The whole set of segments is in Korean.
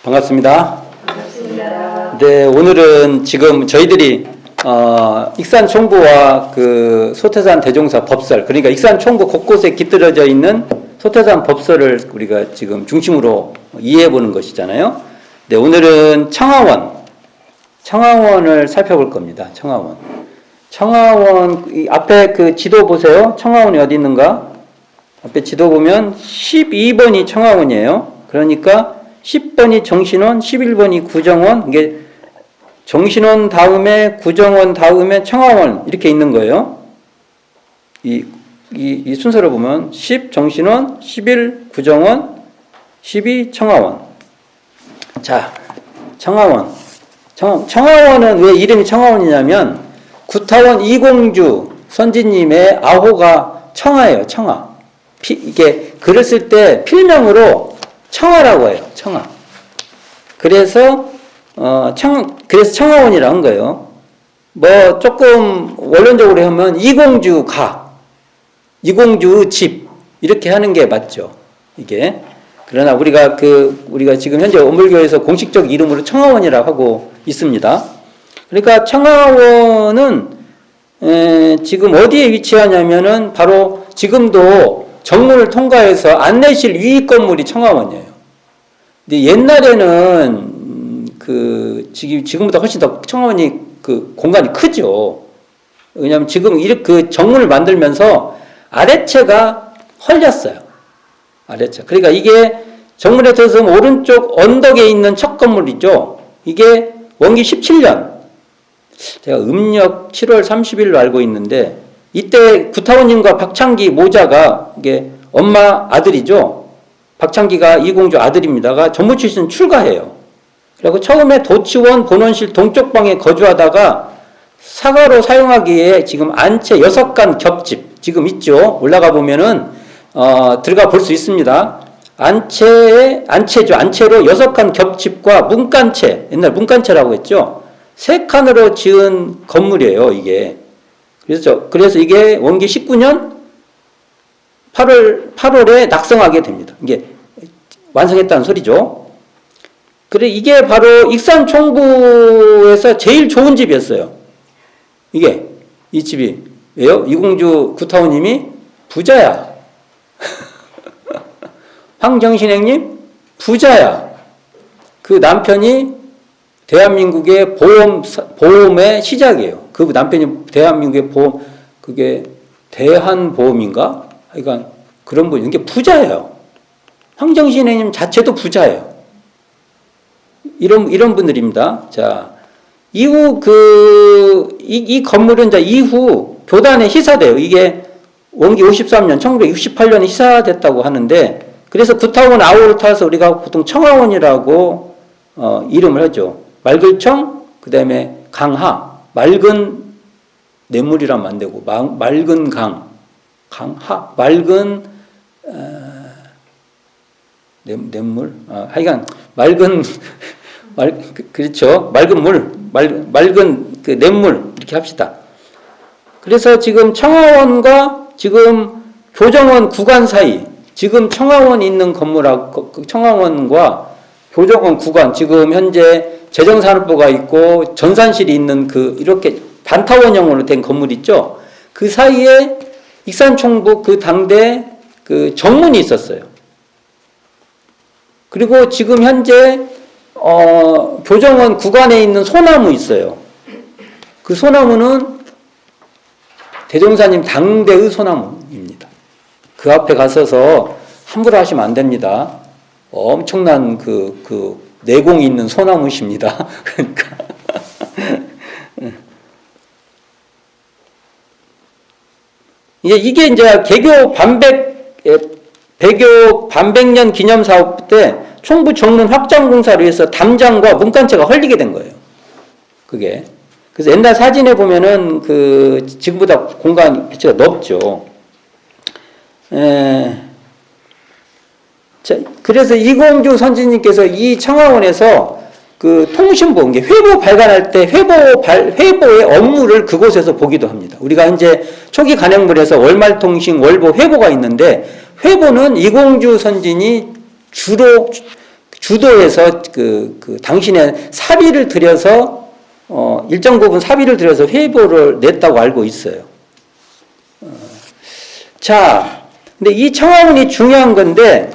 반갑습니다. 반갑습니다. 네, 오늘은 지금 저희들이 익산총부와 그 소태산 대종사 법설, 그러니까 익산총부 곳곳에 깃들어져 있는 소태산 법설을 우리가 지금 중심으로 이해해 보는 것이잖아요. 네, 오늘은 청하원을 살펴볼 겁니다. 청하원, 이 앞에 그 지도 보세요. 청하원이 어디 있는가? 앞에 지도 보면 12번이 청하원이에요. 그러니까 10번이 정신원, 11번이 구정원, 이게 정신원 다음에 구정원 다음에 청하원 이렇게 있는 거예요. 이 순서를 보면 10 정신원, 11 구정원, 12 청하원. 자, 청하원은 왜 이름이 청하원이냐면 구타원 이공주 선지님의 아호가 청하예요. 청하. 이게 글을 쓸 때 필명으로 청하라고 해요. 청하. 그래서 그래서 청하원이라고 한 거예요. 뭐 조금 원론적으로 하면 이공주 집 이렇게 하는 게 맞죠. 이게. 그러나 우리가 지금 현재 원불교에서 공식적 이름으로 청하원이라고 하고 있습니다. 그러니까 청하원은 지금 어디에 위치하냐면은 바로 지금도 정문을 통과해서 안내실 위 건물이 청하원이에요. 근데 옛날에는 지금보다 훨씬 더 청하원이 그 공간이 크죠. 왜냐하면 지금 그 정문을 만들면서 아래채가 헐렸어요. 아래채. 그러니까 이게 정문에 들어서면 오른쪽 언덕에 있는 첫 건물이죠. 이게 원기 17년. 제가 음력 7월 30일로 알고 있는데 이때 구타원님과 박창기 모자가 이게 엄마 아들이죠. 박창기가 이공주 아들입니다가 전무 출신 출가해요. 그리고 처음에 도치원 본원실 동쪽 방에 거주하다가 사가로 사용하기에 지금 안채 6간 겹집 지금 있죠. 올라가 보면은 들어가 볼 수 있습니다. 안채로 6간 겹집과 문간채, 옛날 문간채라고 했죠. 3칸으로 지은 건물이에요, 이게. 그래서 이게 원기 19년 8월에 낙성하게 됩니다. 이게 완성했다는 소리죠. 그래, 이게 바로 익산총부에서 제일 좋은 집이었어요. 이 집이. 왜요? 이공주 구타원님이 부자야. 황정신행님 부자야. 그 남편이 대한민국의 보험의 시작이에요. 그 남편이 대한민국의 보험, 그게 대한보험인가? 그러니까 그런 분이, 이게 부자예요. 황정신행님 자체도 부자예요. 이런 분들입니다. 자, 이후 이 건물은 이후 교단에 희사돼요. 이게 원기 53년, 1968년에 희사됐다고 하는데, 그래서 구타원 아우를 타서 우리가 보통 청하원이라고 이름을 하죠. 맑을청, 그 다음에 강하, 맑은 냇물이라면 안 되고, 맑은 강하, 맑은 냇물, 하여간 그렇죠. 맑은 물, 맑은 그 냇물 이렇게 합시다. 그래서 지금 청하원과 지금 교정원 구간 사이, 지금 청하원 있는 건물하고 청하원과 교정원 구간, 지금 현재 재정산업부가 있고 전산실이 있는 이렇게 반타원형으로 된 건물 있죠. 그 사이에 익산총부 그 당대 그 정문이 있었어요. 그리고 지금 현재 교정원 구간에 있는 소나무 있어요. 그 소나무는 대종사님 당대의 소나무입니다. 그 앞에 가서서 함부로 하시면 안 됩니다. 엄청난 내공이 있는 소나무십니다. 그러니까. 이게 이제 배교 반백년 기념 사업 때 총부 정문 확장 공사를 위해서 담장과 문간체가 헐리게 된 거예요. 그게. 그래서 옛날 사진에 보면은 지금보다 공간 배치가 넓죠. 그래서 이공주 선지님께서 이 청하원에서 통신보, 회보 발간할 때 회보의 업무를 그곳에서 보기도 합니다. 우리가 현재 초기 간행물에서 월말통신, 월보, 회보가 있는데 회보는 이공주 선진이 주도해서 당신의 사비를 들여서 일정 부분 사비를 들여서 회보를 냈다고 알고 있어요. 자, 근데 이 청하원이 중요한 건데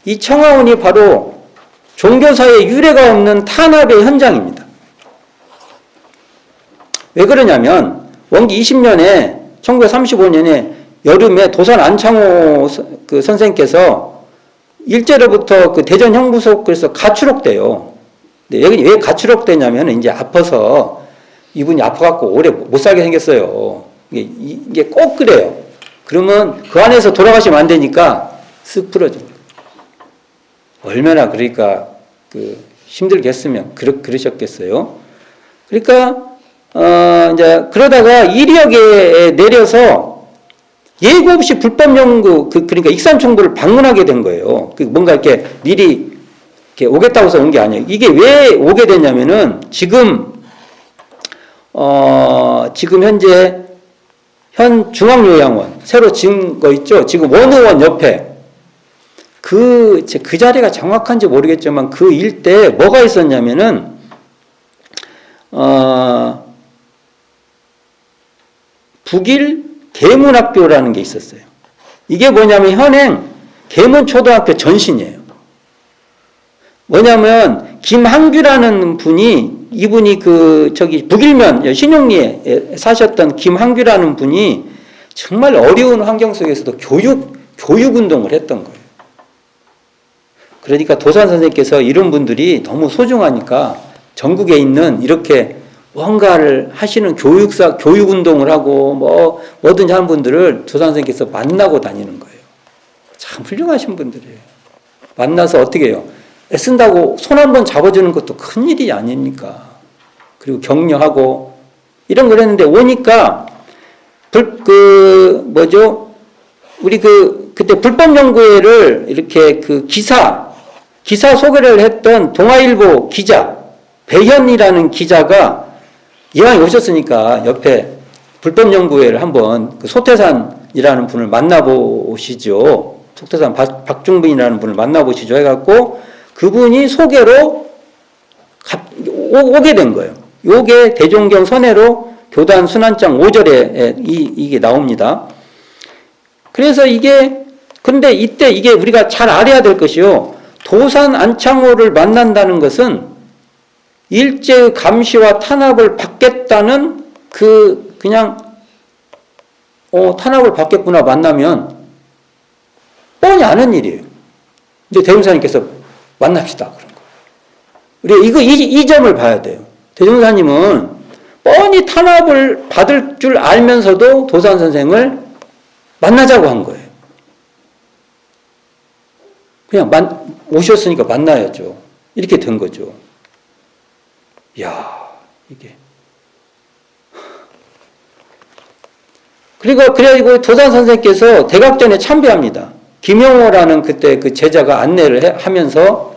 이 청하원이 바로 종교사의 유례가 없는 탄압의 현장입니다. 왜 그러냐면 원기 20년에 1935년에 여름에 도산 안창호 선생께서 일제로부터 대전 형무소에서 가출옥돼요. 여기 왜 가출옥되냐면 이제 아파서 이분이 아파갖고 오래 못 살게 생겼어요. 이게 꼭 그래요. 그러면 그 안에서 돌아가시면 안 되니까 쓱 풀어줍니다. 얼마나 그러니까 힘들겠으면 그러셨겠어요. 그러니까 이제 그러다가 이력에 내려서 예고 없이 불법 연구 그러니까 익산총부를 방문하게 된 거예요. 뭔가 이렇게 미리 이렇게 오겠다고 해서 온 게 아니에요. 이게 왜 오게 됐냐면은 지금 현재 현 중앙요양원 새로 지은 거 있죠. 지금 원의원 옆에 그 자리가 정확한지 모르겠지만 그 일대에 뭐가 있었냐면은 북일 계문학교라는 게 있었어요. 이게 뭐냐면 현행 계문초등학교 전신이에요. 뭐냐면 김한규라는 분이 이분이 북일면 신용리에 사셨던 김한규라는 분이 정말 어려운 환경 속에서도 교육 운동을 했던 거예요. 그러니까 도산 선생님께서 이런 분들이 너무 소중하니까 전국에 있는 이렇게 뭔가를 하시는 교육 운동을 하고 뭐든지 하는 분들을 도산 선생님께서 만나고 다니는 거예요. 참 훌륭하신 분들이에요. 만나서 어떻게 해요? 애쓴다고 손 한번 잡아주는 것도 큰일이 아닙니까? 그리고 격려하고 이런 걸 했는데 오니까 우리 그때 불법연구회를 이렇게 기사 소개를 했던 동아일보 기자 배현이라는 기자가 이왕 오셨으니까 옆에 불법연구회를 한번 소태산이라는 분을 만나보시죠. 소태산 박중빈이라는 분을 만나보시죠 해갖고 그분이 소개로 오게 된 거예요. 요게 대종경 선해로 교단 순환장 5절에 이게 나옵니다. 그래서 근데 이때 이게 우리가 잘 알아야 될 것이요. 도산 안창호를 만난다는 것은 일제의 감시와 탄압을 받겠다는 그냥 탄압을 받겠구나 만나면 뻔히 아는 일이에요. 근데 대종사님께서 만납시다 그런 거. 우리가 이 점을 봐야 돼요. 대종사님은 뻔히 탄압을 받을 줄 알면서도 도산 선생을 만나자고 한 거예요. 그냥 오셨으니까 만나야죠. 이렇게 된 거죠. 이야, 이게. 그래가지고 도산 선생께서 대각전에 참배합니다. 김영호라는 그때 그 제자가 안내를 하면서,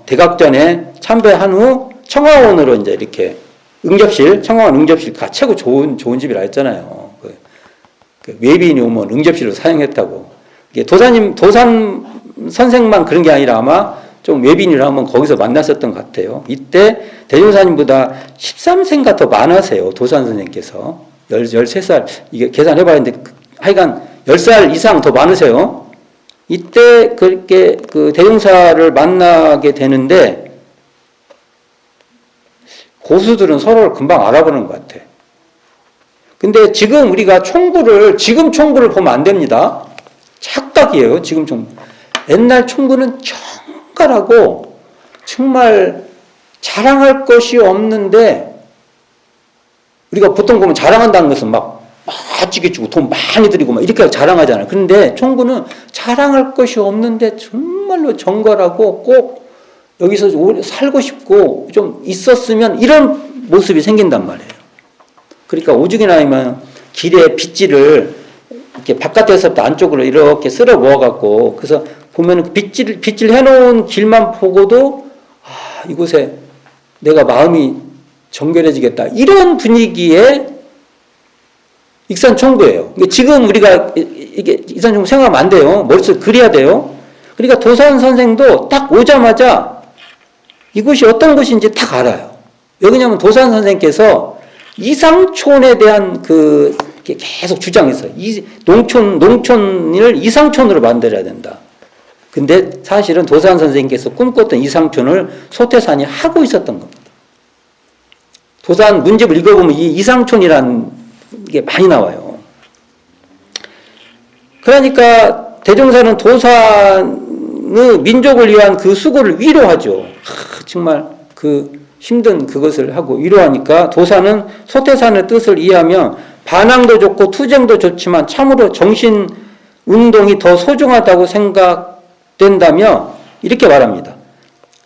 대각전에 참배한 후 청하원으로 이제 이렇게 청하원 응접실 최고 좋은 집이라 했잖아요. 외빈이 오면 응접실로 사용했다고. 이게 도산 선생만 그런 게 아니라 아마 좀 외빈이라 하면 거기서 만났었던 것 같아요. 이때 대종사님보다 13세인가 더 많으세요. 도산 선생님께서. 13살, 이게 계산해봐야 하는데 하여간 10살 이상 더 많으세요. 이때 그렇게 대종사를 만나게 되는데 고수들은 서로를 금방 알아보는 것 같아. 근데 지금 우리가 지금 총부를 보면 안 됩니다. 착각이에요. 지금 총부. 옛날 총부는 정갈하고 정말 자랑할 것이 없는데 우리가 보통 보면 자랑한다는 것은 막 찌개 주고 돈 많이 들이고 막 이렇게 자랑하잖아요. 그런데 총부는 자랑할 것이 없는데 정말로 정갈하고 꼭 여기서 오래 살고 싶고 좀 있었으면 이런 모습이 생긴단 말이에요. 그러니까 오죽이나 길에 빗질을 이렇게 바깥에서부터 안쪽으로 이렇게 쓸어 모아갖고 그래서 보면 빗질 해놓은 길만 보고도 이곳에 내가 마음이 정결해지겠다. 이런 분위기의 익산총부예요. 지금 우리가 이게 익산총부 생각하면 안 돼요. 머릿속에 그려야 돼요. 그러니까 도산 선생도 딱 오자마자 이곳이 어떤 곳인지 딱 알아요. 왜 그러냐면 도산 선생께서 이상촌에 대한 계속 주장했어요. 농촌을 이상촌으로 만들어야 된다. 근데 사실은 도산 선생님께서 꿈꿨던 이상촌을 소태산이 하고 있었던 겁니다. 도산 문집을 읽어보면 이 이상촌이라는 게 많이 나와요. 그러니까 대종사는 도산의 민족을 위한 그 수고를 위로하죠. 정말 힘든 그것을 하고 위로하니까 도산은 소태산의 뜻을 이해하며 반항도 좋고 투쟁도 좋지만 참으로 정신운동이 더 소중하다고 생각된다며 이렇게 말합니다.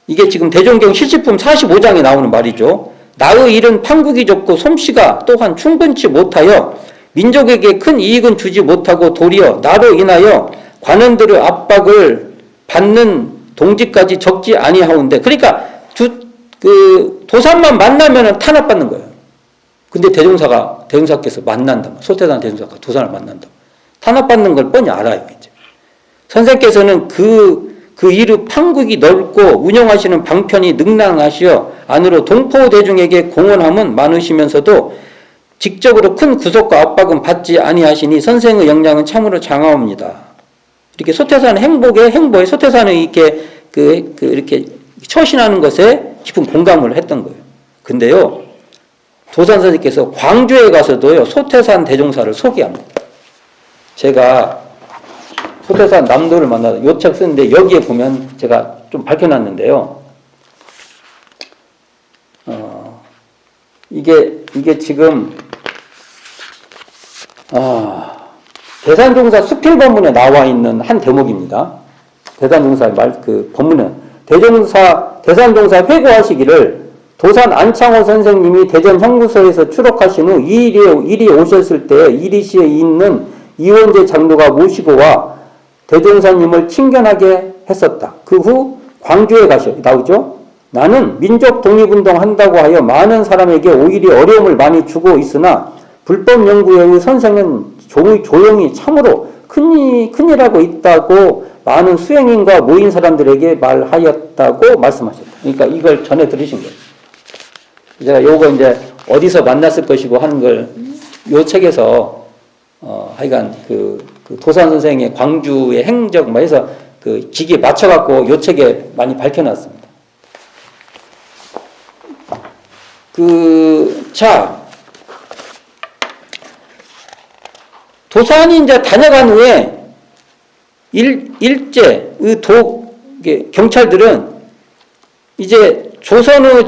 이게 지금 대종경 실시품 45장에 나오는 말이죠. 나의 일은 판국이 좋고 솜씨가 또한 충분치 못하여 민족에게 큰 이익은 주지 못하고 도리어 나로 인하여 관원들의 압박을 받는 동지까지 적지 아니하온데, 그러니까 도산만 만나면 탄압받는 거예요. 근데 대종사께서 만난다. 소태산 대종사가 도산을 만난다. 탄압받는 걸 뻔히 알아요, 이제. 선생께서는 그 일의 판국이 넓고 운영하시는 방편이 능랑하시어 안으로 동포 대중에게 공헌함은 많으시면서도 직접으로 큰 구속과 압박은 받지 아니하시니 선생의 역량은 참으로 장하옵니다. 이렇게 소태산 행보에 소태산의 이렇게 처신하는 것에 깊은 공감을 했던 거예요. 근데요, 도산 선생님께서 광주에 가서도요, 소태산 대종사를 소개합니다. 제가 소태산 남도를 만나서 요 책 쓰는데 여기에 보면 제가 좀 밝혀놨는데요. 이게 지금, 대산종사 수필본문에 나와 있는 한 대목입니다. 대산종사 본문에. 대산종사 회고하시기를 도산 안창호 선생님이 대전 형구소에서 추록하신 후 이리 오셨을 때 이리시에 있는 이원재 장로가 모시고 와 대종사님을 친견하게 했었다. 그 후 광주에 나오죠. 나는 민족 독립운동 한다고 하여 많은 사람에게 오히려 어려움을 많이 주고 있으나 불법 연구의 선생은 조용히 참으로 큰일하고 있다고 많은 수행인과 모인 사람들에게 말하였다고 말씀하셨다. 그러니까 이걸 전해 들으신 거예요. 제가 요거 이제 어디서 만났을 것이고 하는 걸 요 책에서 하여간 그 도산 선생의 광주의 행적 해서 기기에 맞춰갖고 요 책에 많이 밝혀놨습니다. 도산이 이제 다녀간 후에 경찰들은 이제 조선의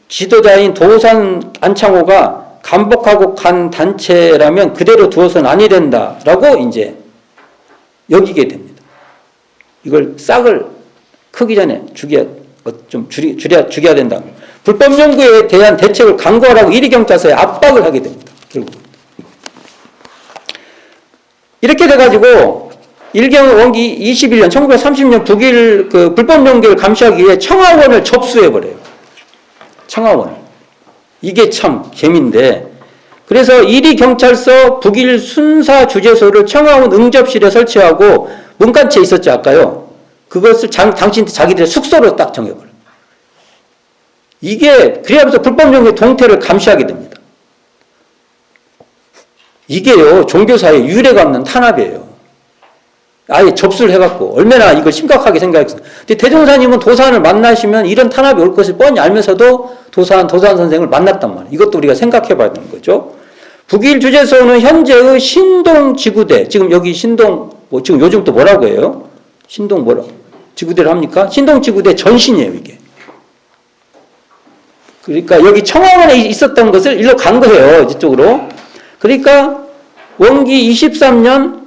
지도자인 도산 안창호가 감복하고 간 단체라면 그대로 두어서는 아니 된다라고 이제 여기게 됩니다. 이걸 싹을 크기 전에 죽여야 된다. 불법 연구에 대한 대책을 강구하라고 이리경찰서에 압박을 하게 됩니다. 결국 이렇게 돼가지고 일경원기 21년 1930년 북일 불법 연구를 감시하기 위해 청하원을 접수해버려요. 청하원을. 이게 참 재미인데, 그래서 이리경찰서 북일 순사주재소를 청하원 응접실에 설치하고 문간체에 있었죠, 아까요. 그것을 자기들의 숙소로 딱 정해버려요. 그래야면서 불법 연구의 동태를 감시하게 됩니다. 이게요, 종교사의 유례가 없는 탄압이에요. 아예 접수를 해갖고 얼마나 이걸 심각하게 생각했어요. 근데 대종사님은 도산을 만나시면 이런 탄압이 올 것을 뻔히 알면서도 도산 선생을 만났단 말이에요. 이것도 우리가 생각해봐야 되는 거죠. 북일 주재소는 현재의 신동지구대, 지금 여기 지금 요즘 또 뭐라고 해요? 지구대를 합니까? 신동지구대 전신이에요, 이게. 그러니까 여기 청하원에 있었던 것을 일로 간 거예요, 이쪽으로. 그러니까 원기 23년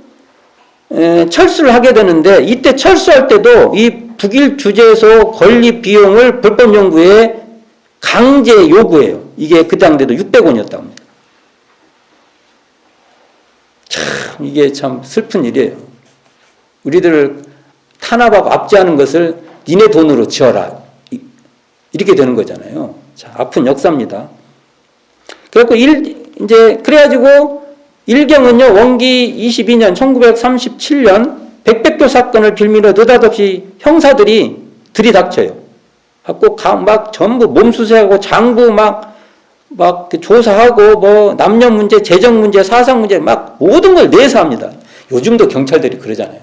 철수를 하게 되는데, 이때 철수할 때도 이 북일 주재소 건립 비용을 불법 연구에 강제 요구해요. 이게 그 당대도 600원이었다고 합니다. 참, 이게 참 슬픈 일이에요. 우리들을 탄압하고 압제하는 것을 니네 돈으로 지어라. 이렇게 되는 거잖아요. 자, 아픈 역사입니다. 그래가지고 일경은요, 원기 22년 1937년 백백조 사건을 빌미로 느닷없이 형사들이 들이닥쳐요. 갖고 막 전부 몸수색하고 장부 막 조사하고 뭐 남녀 문제, 재정 문제, 사상 문제 막 모든 걸 내세합니다. 요즘도 경찰들이 그러잖아요.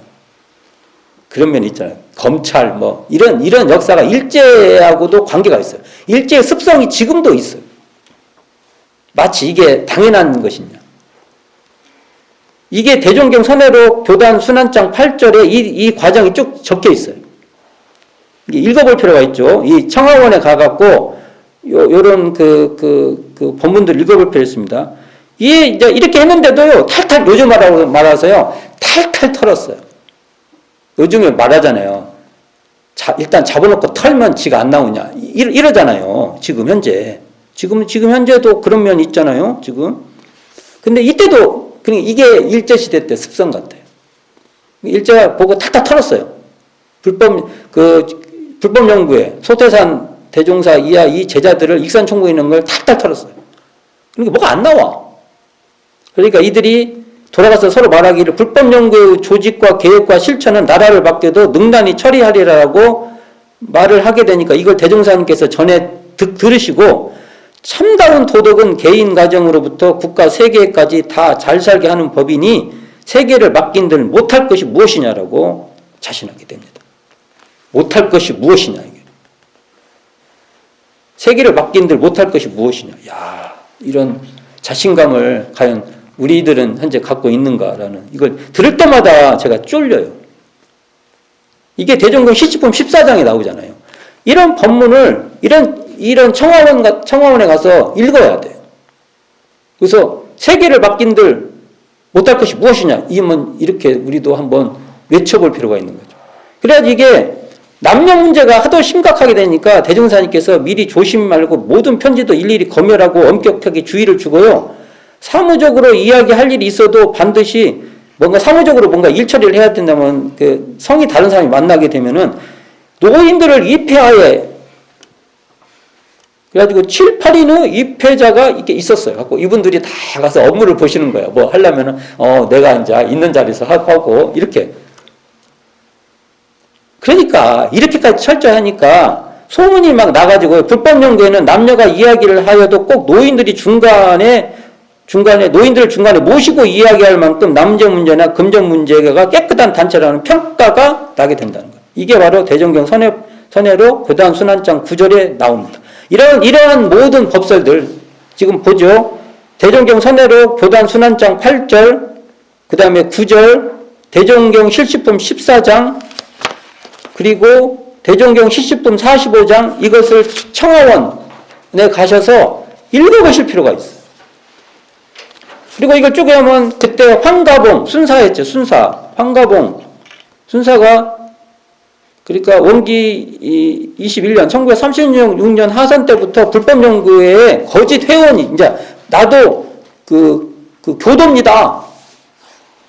그런 면이 있잖아요. 검찰 뭐 이런 역사가 일제하고도 관계가 있어요. 일제의 습성이 지금도 있어요. 마치 이게 당연한 것이냐. 이게 대종경 선회록 교단 순환장 8절에 이 과정이 쭉 적혀 있어요. 읽어볼 필요가 있죠. 이 청하원에 가갖고 요런 본문들 읽어볼 필요 있습니다. 이제 이렇게 했는데도요, 탈탈 요즘 말아서요, 탈탈 털었어요. 요즘에 말하잖아요. 일단 잡아놓고 털면 지가 안 나오냐. 이러잖아요. 지금 현재. 지금 현재도 그런 면이 있잖아요. 지금. 근데 이때도, 이게 일제시대 때 습성 같아요. 일제가 보고 탁탁 털었어요. 불법 연구에 소태산 대종사 이하 이 제자들을 익산총국에 있는 걸 탁탁 털었어요. 그러니까 뭐가 안 나와. 그러니까 이들이 돌아가서 서로 말하기를 불법 연구의 조직과 계획과 실천은 나라를 맡겨도 능란히 처리하리라고 말을 하게 되니까 이걸 대종사님께서 전에 들으시고 참다운 도덕은 개인 가정으로부터 국가 세계까지 다 잘 살게 하는 법이니 세계를 맡긴들 못할 것이 무엇이냐라고 자신하게 됩니다. 못할 것이 무엇이냐 이게. 세계를 맡긴들 못할 것이 무엇이냐. 야, 이런 자신감을 과연 우리들은 현재 갖고 있는가라는 이걸 들을 때마다 제가 쫄려요. 이게 대종경 시집품 14장에 나오잖아요. 이런 법문을 이런 청하원에 가서 읽어야 돼요. 그래서 세계를 맡긴들 못할 것이 무엇이냐. 이렇게 우리도 한번 외쳐볼 필요가 있는 거죠. 그래야지 이게 남녀 문제가 하도 심각하게 되니까 대종사님께서 미리 조심 말고 모든 편지도 일일이 검열하고 엄격하게 주의를 주고요. 사무적으로 이야기할 일이 있어도 반드시 사무적으로 뭔가 일처리를 해야 된다면 성이 다른 사람이 만나게 되면은 노인들을 입회하에 그래가지고 7, 8인의 입회자가 이렇게 있었어요. 갖고 이분들이 다 가서 업무를 보시는 거예요. 뭐 하려면은 내가 이제 있는 자리에서 하고 이렇게. 그러니까 이렇게까지 철저하니까 소문이 막 나가지고 불법 연구에는 남녀가 이야기를 하여도 꼭 노인들을 중간에 모시고 이야기할 만큼 남녀 문제나 금전 문제가 깨끗한 단체라는 평가가 나게 된다는 거예요. 이게 바로 대종경 선회록 교단 순환장 9절에 나옵니다. 이러한 모든 법설들 지금 보죠. 대종경 선회록 교단 순환장 8절, 그 다음에 9절, 대종경 실시품 14장, 그리고 대종경 실시품 45장 이것을 청하원에 가셔서 읽어보실 필요가 있어요. 그리고 이걸 쭉 하면 그때 황가봉 순사였죠. 황가봉 순사가 그러니까 원기 21년 1936년 하산 때부터 불법 연구에 거짓 회원이 이제 나도 교도입니다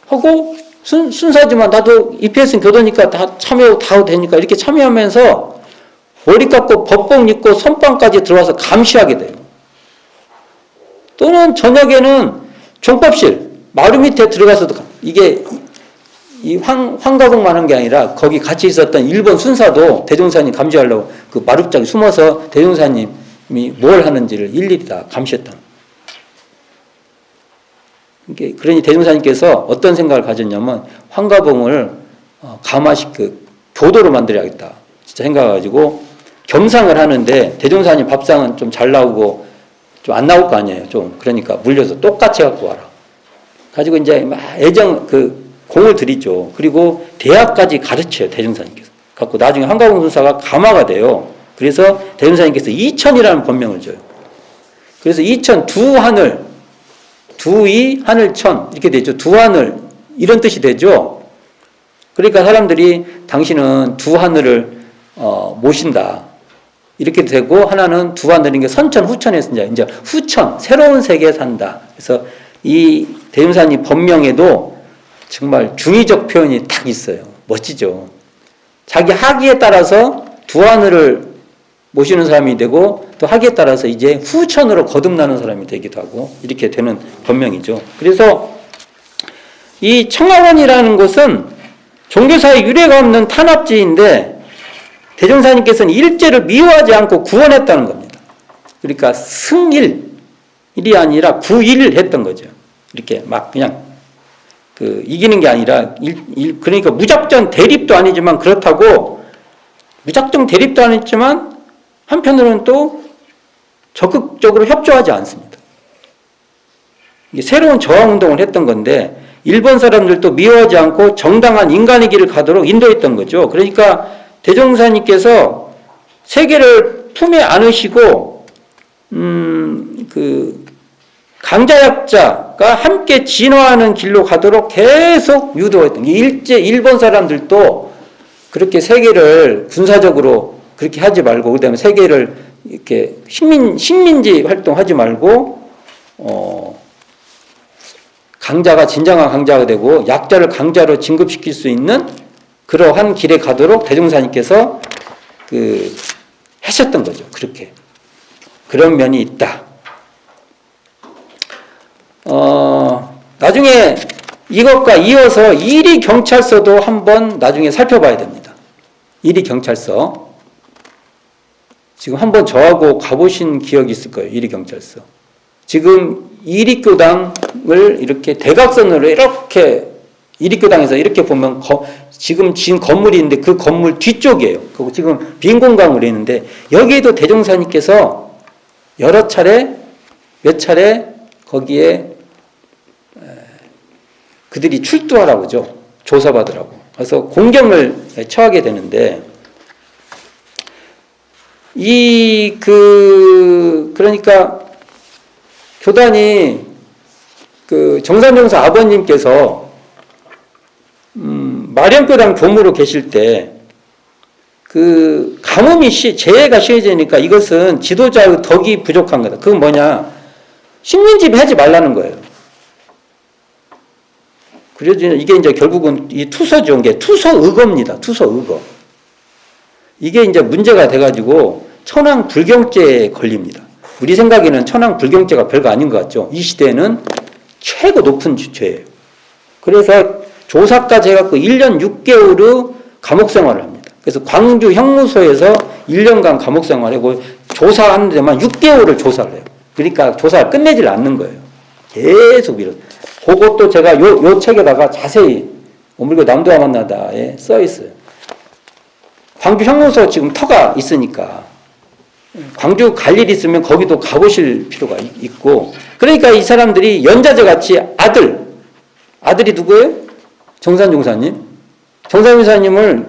하고 순사지만 나도 입회했으면 교도니까 다 참여 다 되니까 이렇게 참여하면서 머리 깎고 법복 입고 선방까지 들어와서 감시하게 돼요. 또는 저녁에는 종법실 마루 밑에 들어가서도 이게 이 황가봉만 한 게 아니라 거기 같이 있었던 일본 순사도 대종사님 감시하려고 그 마루짝에 숨어서 대종사님이 뭘 하는지를 일일이 다 감시했다. 그러니 대종사님께서 어떤 생각을 가졌냐면 황가봉을 교도로 만들어야겠다. 진짜 생각해가지고 겸상을 하는데 대종사님 밥상은 좀 잘 나오고 좀 안 나올 거 아니에요. 좀 그러니까 물려서 똑같이 갖고 와라. 가지고 이제 막 공을 들이죠. 그리고 대학까지 가르쳐요. 대종사님께서. 갖고 나중에 황가봉 순사가 가마가 돼요. 그래서 대종사님께서 이천이라는 법명을 줘요. 그래서 이천 두이 하늘천 이렇게 되죠. 두하늘 이런 뜻이 되죠. 그러니까 사람들이 당신은 두하늘을 모신다 이렇게 되고 하나는 두하늘인 게 선천 후천에서 이제 후천 새로운 세계에 산다. 그래서 이 대종사님 법명에도 정말 중의적 표현이 딱 있어요. 멋지죠. 자기 학위에 따라서 두하늘을 모시는 사람이 되고 또 학위에 따라서 이제 후천으로 거듭나는 사람이 되기도 하고 이렇게 되는 법명이죠. 그래서 이 청하원이라는 곳은 종교사의 유례가 없는 탄압죄인데 대종사님께서는 일제를 미워하지 않고 구원했다는 겁니다. 그러니까 승일이 아니라 구일 했던 거죠. 이렇게 막 그냥 이기는 게 아니라 그러니까 무작정 대립도 아니지만 그렇다고 무작정 대립도 아니지만 한편으로는 또 적극적으로 협조하지 않습니다. 이게 새로운 저항운동을 했던 건데 일본 사람들도 미워하지 않고 정당한 인간의 길을 가도록 인도했던 거죠. 그러니까 대종사님께서 세계를 품에 안으시고 강자약자가 함께 진화하는 길로 가도록 계속 유도했던 게 일본 사람들도 그렇게 세계를 군사적으로 그렇게 하지 말고 그다음에 세계를 이렇게 식민지 활동하지 말고 강자가 진정한 강자가 되고 약자를 강자로 진급시킬 수 있는 그러한 길에 가도록 대종사님께서 하셨던 거죠. 그렇게 그런 면이 있다. 나중에 이것과 이어서 이리 경찰서도 한번 나중에 살펴봐야 됩니다. 이리 경찰서. 지금 한번 저하고 가보신 기억이 있을 거예요. 이리 경찰서. 지금 이리교당을 이렇게 대각선으로 이렇게 이리교당에서 이렇게 보면 지금 지은 건물이 있는데 그 건물 뒤쪽이에요. 그리고 지금 빈 공간으로 있는데 여기에도 대종사님께서 여러 차례 몇 차례 거기에 그들이 출두하라고 하죠. 조사받으라고. 그래서 공경을 처하게 되는데 그러니까 교단이 정산정사 아버님께서 마령교당 교무로 계실 때 가뭄이 재해가 심해지니까 이것은 지도자의 덕이 부족한 거다. 그건 뭐냐? 식민지배 하지 말라는 거예요. 그래서 이게 이제 결국은 이 투서죠. 이게 투서의거입니다. 투서의거. 이게 이제 문제가 돼가지고 천황불경죄에 걸립니다. 우리 생각에는 천황불경죄가 별거 아닌 것 같죠. 이 시대에는 최고 높은 죄예요. 그래서 조사까지 해갖고 1년 6개월의 감옥생활을 합니다. 그래서 광주 형무소에서 1년간 감옥생활하고 조사하는 데만 6개월을 조사를 해요. 그러니까 조사를 끝내질 않는 거예요. 계속 이런. 그것도 제가 요 책에다가 자세히 오물고 남도와 만나다에 써 있어요. 광주 형무소 지금 터가 있으니까 광주 갈 일 있으면 거기도 가보실 필요가 있고 그러니까 이 사람들이 연자제 같이 아들이 누구예요? 정산종사님. 정산종사님을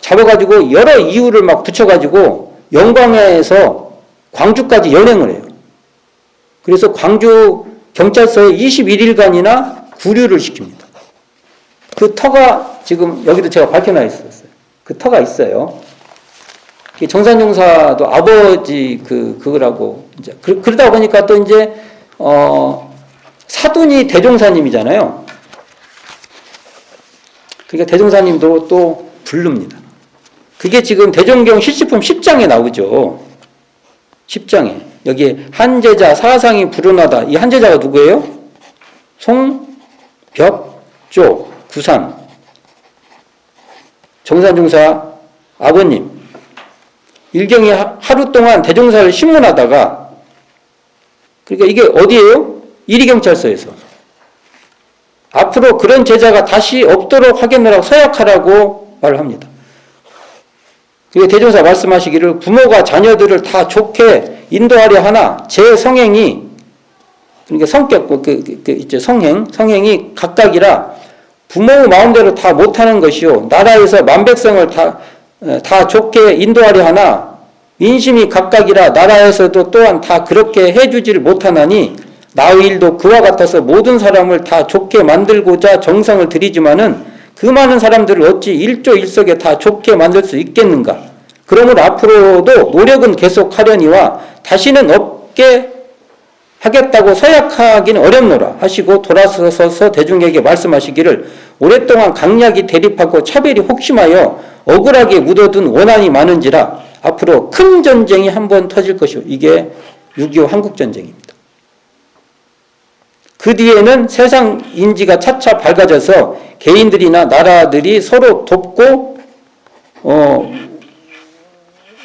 잡아가지고 여러 이유를 막 붙여가지고 영광에서 광주까지 연행을 해요. 그래서 광주 경찰서에 21일간이나 구류를 시킵니다. 그 터가 지금 여기도 제가 밝혀놔 있었어요. 그 터가 있어요. 정산용사도 아버지 그거라고 이제 그러다 보니까 또 이제 사돈이 대종사님이잖아요. 그러니까 대종사님도 또 부릅니다. 그게 지금 대종경 실시품 10장에 나오죠. 10장에 여기에 한제자 사상이 불운하다. 이 한제자가 누구예요? 송벽조 구산 정산중사 아버님. 일경이 하루 동안 대종사를 신문하다가 그러니까 이게 어디예요? 이리경찰서에서 앞으로 그런 제자가 다시 없도록 하겠노라고 서약하라고 말을 합니다. 그리고 대종사 말씀하시기를 부모가 자녀들을 다 좋게 인도하려 하나 제 성행이 그러니까 성격 이제 성행이 각각이라 부모의 마음대로 다 못하는 것이요 나라에서 만백성을 다 좋게 인도하려 하나 민심이 각각이라 나라에서도 또한 다 그렇게 해주지를 못하나니 나의 일도 그와 같아서 모든 사람을 다 좋게 만들고자 정성을 들이지만은 그 많은 사람들을 어찌 일조일석에 다 좋게 만들 수 있겠는가. 그러므로 앞으로도 노력은 계속하려니와 다시는 없게 하겠다고 서약하기는 어렵노라 하시고 돌아서서 대중에게 말씀하시기를 오랫동안 강약이 대립하고 차별이 혹심하여 억울하게 묻어둔 원한이 많은지라 앞으로 큰 전쟁이 한번 터질 것이오. 이게 6.25 한국전쟁입니다. 그 뒤에는 세상 인지가 차차 밝아져서 개인들이나 나라들이 서로 돕고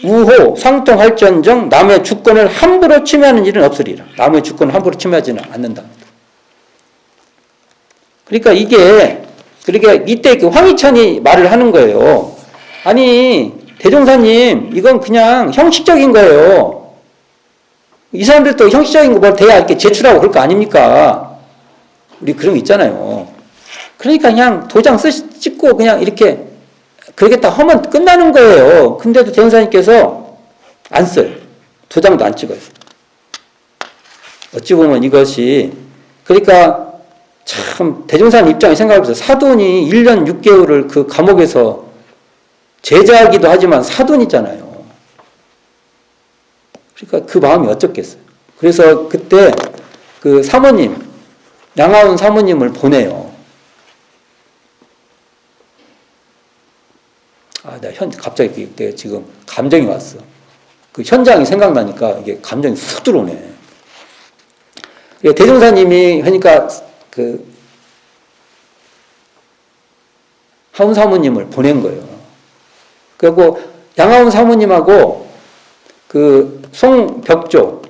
우호 상통할지언정 남의 주권을 함부로 침해하는 일은 없으리라. 남의 주권을 함부로 침해하지는 않는다. 그러니까 이때 그 황희찬이 말을 하는 거예요. 아니 대종사님 이건 그냥 형식적인 거예요. 이 사람들도 형식적인 거 뭘 돼야 이렇게 제출하고 그럴 거 아닙니까? 우리 그런 거 있잖아요. 그러니까 그냥 도장 찍고 그냥 이렇게 그러겠다 하면 끝나는 거예요. 근데도 대종사님께서 안 써요. 도장도 안 찍어요. 어찌 보면 이것이 그러니까 참 대종사님 입장에 생각해보세요. 사돈이 1년 6개월을 그 감옥에서 제자이기도 하지만 사돈이잖아요. 그러니까 그 마음이 어쩌겠어요. 그래서 그때 그 사모님, 양하운 사모님을 보내요. 갑자기 내가 지금 감정이 왔어. 그 현장이 생각나니까 이게 감정이 훅 들어오네. 대종사님이 하니까 그 하운 사모님을 보낸 거예요. 그리고 양하운 사모님하고 그 송벽조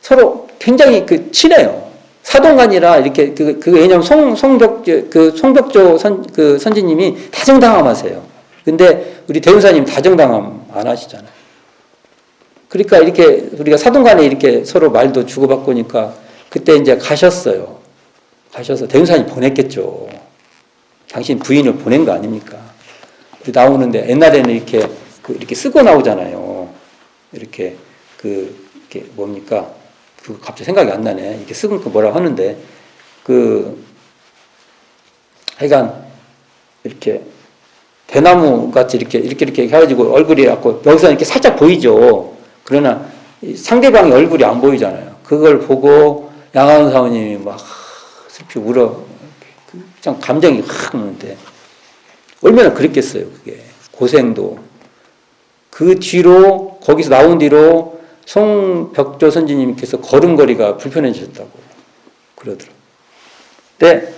서로 굉장히 그 친해요. 사동간이라 이렇게 왜냐면 송벽조 선지님이 다정당함하세요. 근데 우리 대종사님 다정당함 안 하시잖아요. 그러니까 이렇게 우리가 사동간에 이렇게 서로 말도 주고받고니까 그때 이제 가셔서 대종사님 보냈겠죠. 당신 부인을 보낸 거 아닙니까? 나오는데 옛날에는 이렇게 쓰고 나오잖아요. 이렇게 뭡니까? 갑자기 생각이 안 나네. 이렇게 쓰고 뭐라 하는데 하여간 이렇게 대나무 같이 이렇게 해가지고 얼굴이 갖고 여기서 이렇게 살짝 보이죠. 그러나 상대방의 얼굴이 안 보이잖아요. 그걸 보고 양하운 사모님이 막 슬피 울어. 참 감정이 확 오는데 얼마나 그랬겠어요. 그게 고생도. 그 뒤로 거기서 나온 뒤로 송벽조 선지님께서 걸음걸이가 불편해지셨다고 그러더라고요. 근데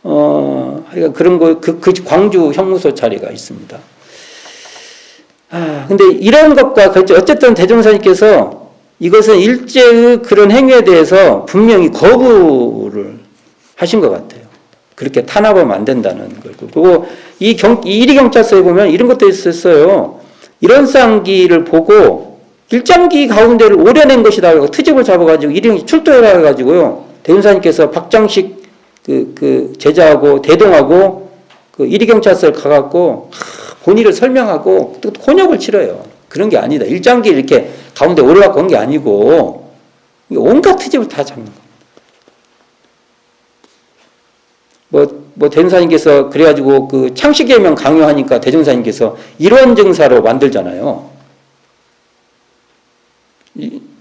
하여간 그런 거 그 광주 형무소 자리가 있습니다. 근데 이런 것과 어쨌든 대종사님께서 이것은 일제의 그런 행위에 대해서 분명히 거부를 하신 것 같아요. 그렇게 탄압하면 안 된다는 걸. 그리고 이 1위 경찰서에 보면 이런 것도 있었어요. 이런 쌍기를 보고 일장기 가운데를 오려낸 것이다. 트집을 잡아가지고 1위 출두해라 해가지고요. 대종사님께서 박장식 그 제자하고 대동하고 그 1위 경찰서를 가갖고 본의를 설명하고 또 곤욕을 치러요. 그런 게 아니다. 일장기 이렇게 가운데 오려갖고 온 게 아니고 온갖 트집을 다 잡는 겁니다. 대종사님께서 그래가지고 그 창시계명 강요하니까 대종사님께서 일원증사로 만들잖아요.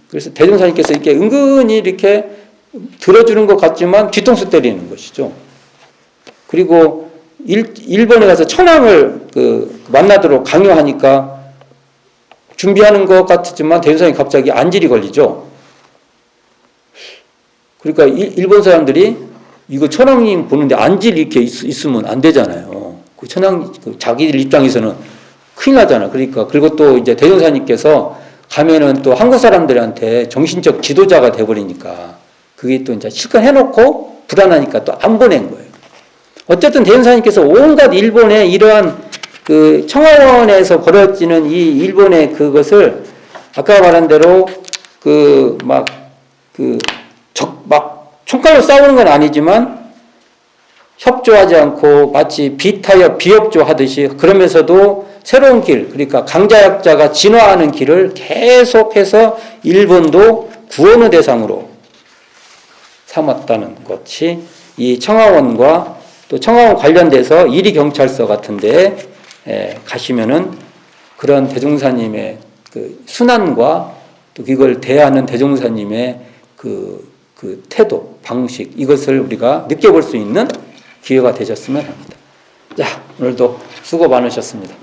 그래서 대종사님께서 이렇게 은근히 이렇게 들어주는 것 같지만 뒤통수 때리는 것이죠. 그리고 일본에 가서 천황을 만나도록 강요하니까 준비하는 것 같지만 대종사님이 갑자기 안질이 걸리죠. 그러니까 일본 사람들이 이거 천황님 보는데 안질 이렇게 있으면 안 되잖아요. 그 천황 자기들 입장에서는 큰일 나잖아. 그러니까 그리고 또 이제 대종사님께서 가면은 또 한국 사람들한테 정신적 지도자가 돼버리니까 그게 또 이제 실컷 해놓고 불안하니까 또 안 보낸 거예요. 어쨌든 대종사님께서 온갖 일본의 이러한 그 청하원에서 벌어지는 이 일본의 그것을 아까 말한 대로 총칼로 싸우는 건 아니지만 협조하지 않고 마치 비타협, 비협조 하듯이 그러면서도 새로운 길, 그러니까 강자약자가 진화하는 길을 계속해서 일본도 구원의 대상으로 삼았다는 것이 이 청하원과 또 청하원 관련돼서 1위 경찰서 같은 데 가시면은 그런 대종사님의 그 순환과 또 이걸 대하는 대종사님의 그 태도, 방식, 이것을 우리가 느껴볼 수 있는 기회가 되셨으면 합니다. 자, 오늘도 수고 많으셨습니다.